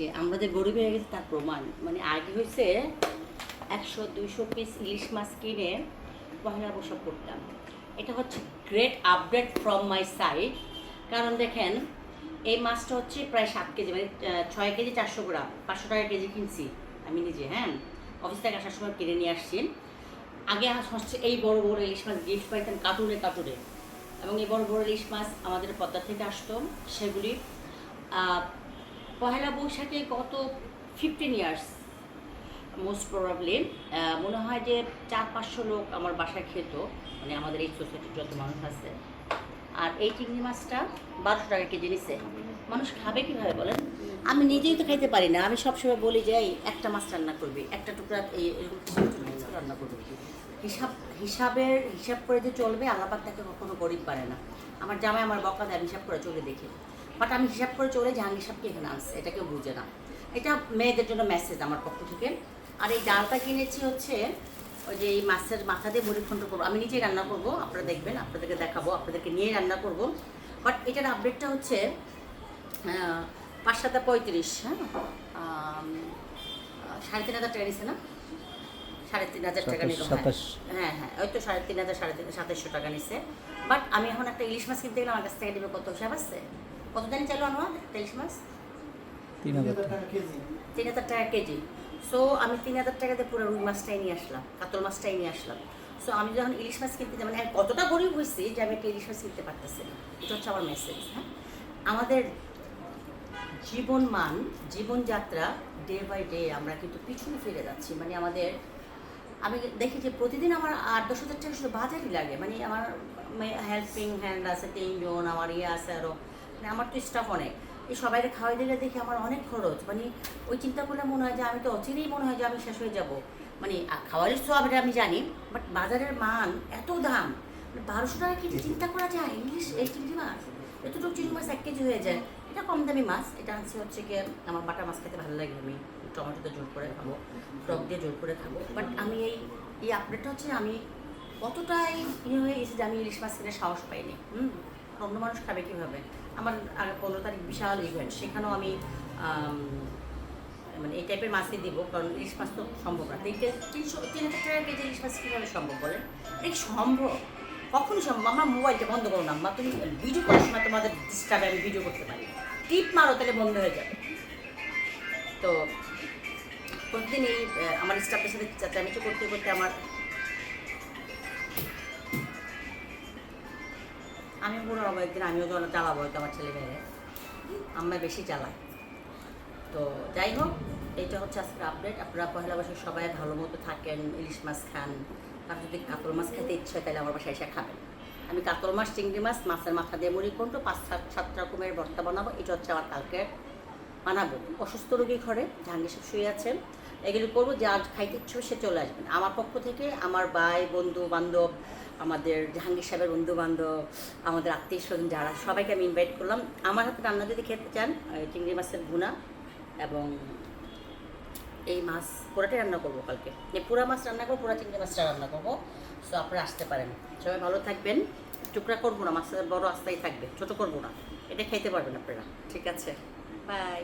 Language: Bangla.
যে আমরা যে গরিব হয়ে গেছি তার প্রমাণ। মানে আগে হয়েছে 100-200 পিস ইলিশ মাছ কিনে পহেলা বৈশাখ করতাম। এটা হচ্ছে great update from my side. কারণ দেখেন এই মাছটা হচ্ছে প্রায় 7 কেজি, মানে 6 কেজি 400 গ্রাম, 500 টাকা কেজি কিনছি আমি নিজে। হ্যাঁ, অফিস থেকে আসার সময় কিনে নিয়ে আসছি। আগে হচ্ছে এই বড় বড় ইলিশ মাছ গিফট পাইতাম কার্টুনে কার্টুনে, এবং এই বড় বড় ইলিশ মাছ আমাদের পদ্মা থেকে আসতো। সেগুলি পহেলা বৈশাখে গত 15 ইয়ার্স মোস্ট প্রবাবলি মনে হয় যে 400-500 লোক আমার বাসায় খেত, মানে আমাদের এই সোসাইটির যত মানুষ আছে। আর এই চিংড়ি মাছটা 1200 টাকা কেজি নিচ্ছে। মানুষ খাবে কীভাবে বলেন? আমি নিজেই তো খাইতে পারি না। আমি সবসময় বলি যে এই একটা মাছ রান্না করবি, একটা টুকরা এই রান্না করবি। হিসাব করে যে চলবে, আল্লাপাক তাকে কখনো গরিব পারে না। আমার জামাই আমার বকা দেয় হিসাব করে চলে দেখে, বাট আমি হিসাব করে চলে জাহাঙ্গীর সাহেবকে এখানে আনছে, এটা কেউ বুঝে না। এটা মেয়েদের জন্য মেসেজ আমার পক্ষ থেকে। আর এই ডালটা কিনেছি হচ্ছে ওই যে এই মাছের মাথা দিয়ে মুড়ি ঘন্ট করবো, আমি নিজেই রান্না করবো, আপনারা দেখবেন, আপনাদেরকে দেখাবো, আপনাদেরকে নিয়ে রান্না করব। বাট এটার আপডেটটা হচ্ছে 5-7-35, হ্যাঁ, 3,500 টাকা নিছে না, 3,500 টাকা নিল। হ্যাঁ হ্যাঁ, ওই তো 3,500, 2,700 টাকা নিছে। বাট আমি এখন একটা ইলিশ মাছ কিনতে গেলে আমার কাছ থেকে দেবে কত হিসাব আছে? কত জানি চাইলো আমার একটা ইলিশ মাছ? 3,000 টাকা কেজি। সো আমি 3,000 টাকা দিয়ে পুরো রুই মাছটাই নিয়ে আসলাম, কাতল মাছটাই নিয়ে আসলাম। সো আমি যখন ইলিশ মাছ কিনতে যাই, মানে কতটা গরিব হয়েছি যে আমি একটা ইলিশ মাছ কিনতে পারতেছি না। এটা হচ্ছে আমার মেসেজ। হ্যাঁ, আমাদের জীবনযাত্রা ডে বাই ডে আমরা কিন্তু পিছনে ফিরে যাচ্ছি। মানে আমি দেখি যে প্রতিদিন আমার 8-10 হাজার টাকা শুধু বাজারই লাগে। মানে আমার হেল্পিং হ্যান্ড আছে 3 জন, আমার আছে আরও, মানে আমার তো স্টাফ অনেক। এই সবাইকে খাওয়াই দিলে দেখি আমার অনেক খরচ। মানে ওই চিন্তা করলে মনে হয় যে আমি তো অচিরেই মনে হয় যে আমি শেষ হয়ে যাব। মানে খাওয়ারের সব এটা আমি জানি, বাট বাজারের মান এত দাম, 1200 টাকা কেজি চিন্তা করা যায়। ইংলিশ এই চিংড়ি মাছ, এতটুকু চিংড়ি মাছ 1 কেজি হয়ে যায়। এটা কম দামি মাছ। এটা আনছি হচ্ছে কি, আমার বাটা মাছ খেতে ভালো লাগে, আমি টমেটোতে জোর করে খাবো, টক দিয়ে জোর করে খাবো। বাট আমি এই আপডেটটা হচ্ছে আমি কতটাই হয়ে গেছি যে আমি ইলিশ মাছ কিনে সাহস পাইনি। অন্য মানুষ খাবে কীভাবে? আমার 15 তারিখ বিশাল ইভেন্ট, সেখানেও আমি মানে এই টাইপের মাছই দিব, কারণ ইলিশ মাছ তো সম্ভব না। 3,000 টাকা কেজি ইলিশ মাছ কীভাবে সম্ভব বলেন? এটা সম্ভব? কখনই সম্ভব? আমার মোবাইলটা বন্ধ করো না, মা তুমি ভিডিও করার সময় তোমাদের ডিস্টার্বে আমি ভিডিও করতে পারি, টিপ মারো তাহলে বন্ধ হয়ে যাবে। তো প্রতিদিন এই আমার স্টাফের সাথে চেঁচামেচি করতে করতে আমি বড় হবো একদিন, আমিও যখন চালাবো হয়তো আমার ছেলে মেয়েরে, আমরা বেশি চালাই। তো যাই হোক, এইটা হচ্ছে আজকের আপডেট। আপনারা পহেলা বৈশাখ সবাই ভালো মতো থাকেন, ইলিশ মাছ খান। আর যদি কাতল মাছ খেতে ইচ্ছে হয় তাহলে আমার বাসায় এসে খাবেন। আমি কাতল মাছ, চিংড়ি মাছ, মাছের মাথা দিয়ে মুড়ি ঘন্ট, 5-7 রকমের ভর্তা বানাবো। এটা হচ্ছে আমার কালকে বানাবো। অসুস্থ রোগী ঘরে জাহাঙ্গীর সাহেব শুয়ে আছেন, এগুলি করবো। যে আজ খাইতে ইচ্ছে সে চলে আসবেন। আমার পক্ষ থেকে আমার ভাই, বন্ধু বান্ধব, আমাদের জাহাঙ্গীর সাহেবের বন্ধু বান্ধব, আমাদের আত্মীয় স্বজন যারা, সবাইকে আমি ইনভাইট করলাম। আমার হাতে রান্না যদি খেতে চান, চিংড়ি মাছের ভুনা এবং এই মাছ পুরাটাই রান্না করবো কালকে। পুরা মাছ রান্না করবো, পুরা চিংড়ি মাছটা রান্না করবো। সো আপনারা আসতে পারেন, সবাই ভালো থাকবেন। টুকরা করবো না, মাছের বড় আস্তাই থাকবে, ছোটো করবো না। এটা খাইতে পারবেন আপনারা। ঠিক আছে, বাই।